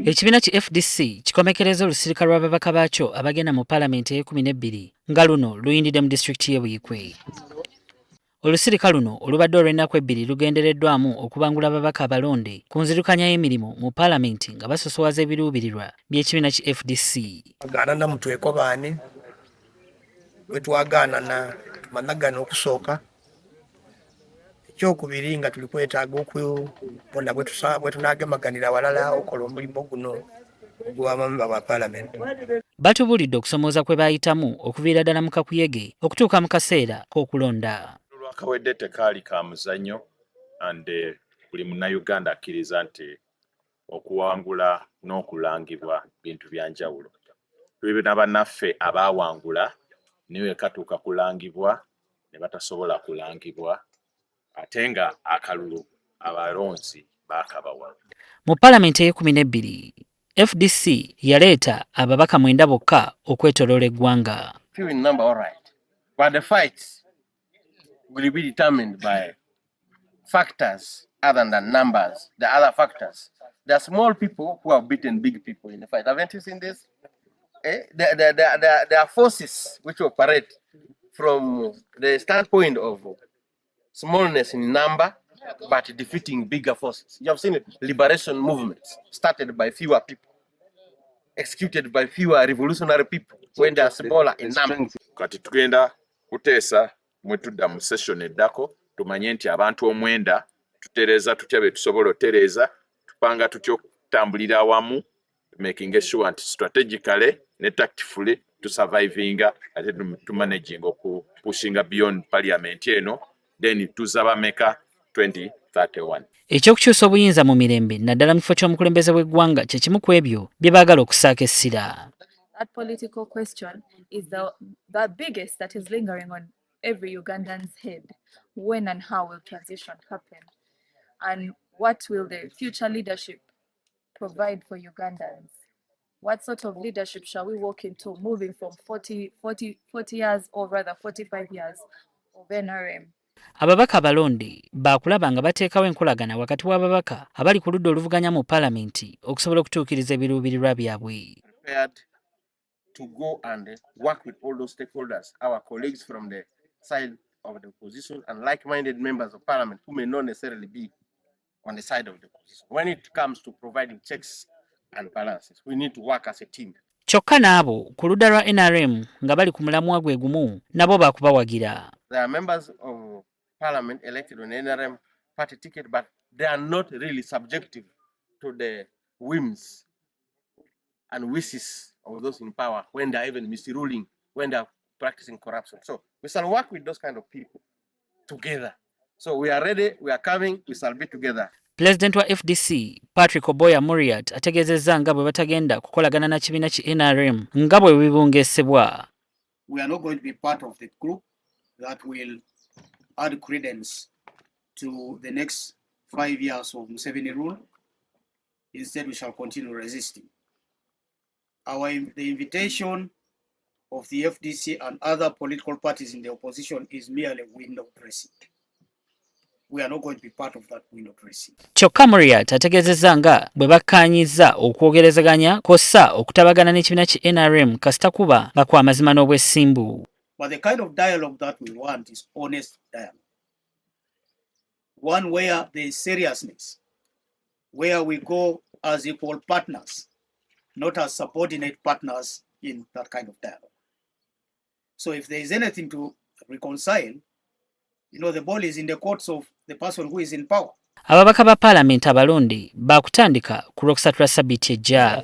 Ekibiina ki FDC kikomekereza olusirika lw'ababaka baakyo abagenda mu Paalamenti e12 nga luno luyindidde mu disitulikiti y'e Buikwe. Olusirika luno olubadde olw'ennaku ebbiri lugendereddwamu okubangula ababaka abalonde ku nzirukanya y'emirimu mu Paalamenti nga basosowaza ebiruubirirwa by'ekibiina ki FDC. Agaana mutweko baani bwe twagaana na managana okusooka ekyokubiri nga tuli kwetaaga okubona bwe tunaagemaganira awalala okola omulimu guno ogw'abamemba ba Paalamenti. Batubulidde okusomooza kwe baayitamu okuviira ddala mu kakuyege okutuuka mu kaseera k'okulonda. Olwakawedde tekaali ka muzannyo ande buli munnayuganda akkiriza nti okuwangula n'okulangibwa bintu bya njawulo. Tulina bannaffe abaawangula niwe katuuka kulangibwa ne batasobola kulangibwa ate nga akalulu abalonzi baakabawa. Mu Paalamenti e12 FDC yaleeta ababaka 9 bokka okwetoloola eggwanga. Few in number, all right, but the fight will be determined by factors other than numbers. The other factors, there are small people who have beaten big people in the fight. Haven't you seen this? There are forces which operate from the standpoint of smallness in number, but defeating bigger forces. You have seen it. Liberation movements started by fewer people, executed by fewer revolutionary people when they are smaller in number. Kati tugenda kuteesa mwe tudda mu session eddako tumanye nti abantu omwenda tutereeza tutya be tusobola otereeza tupanga tutya okutambulira awamu making sure nti strategically ne tactfully to survivinga ate to managing okupushinga beyond parliament eno then tuzaba meka 2031. Ekyokukyusa obuyinza mu mirembe naddala mu kifo ky'omukulembeze w'eggwanga kye kimu ku ebyo bye baagala okusaaka essira. That political question is the biggest that is lingering on every Ugandan's head. When and how will transition happen? And what will the future leadership provide for Ugandans? What sort of leadership shall we walk into moving from 40 years or rather 45 years of NRM? Ababaka abalonde baakulaba nga bateekawo enkolagana wakati w'ababaka abali ku ludda oluvuganya mu Paalamenti okusobola okutuukiriza ebiruubirirwa byabwe. Prepared to go and work with all those stakeholders, our colleagues from the side of the opposition and like-minded members of Parliament who may not necessarily be on the side of the opposition. When it comes to providing checks and balances, we need to work as a team. Kyokka n'abo ku ludda lwa NRM nga bali ku mulamwa gwe gumu nabo baakubawagira. There are members of Parliament elected on NRM party ticket, but they are not really subjective to the whims and wishes of those in power when they are even misruling, when they are practicing corruption. So we shall work with those kind of people together. So we are ready, we are coming, we shall be together. President wa FDC Patrick Oboya Muriat ategeezezza nga bwe batagenda kukolagana na kibiina ki NRM nga bwe bibungeesebwa. We are not going to be part of the group that will add credence to the next 5 years of Museveni rule. Instead, we shall continue resisting. The invitation of the FDC and other political parties in the opposition is merely window dressing. We are not going to be part of that window dressing. Kyokka Muriat ategeezezza nga bwe bakkaanyizza okwogerezaganya kossa okutabagana n'ekibiina ki NRM kasita kuba nga kwa mazima n'obwesimbu. But the kind of dialogue that we want is honest dialogue. One where there is seriousness, where we go as equal partners, not as subordinate partners in that kind of dialogue. So if there is anything to reconcile, the ball is in the courts of the person who is in power. Ababaka ba Paalamenti abalonde baakutandika ku Lwokusatu lwa Ssabbiiti ejja.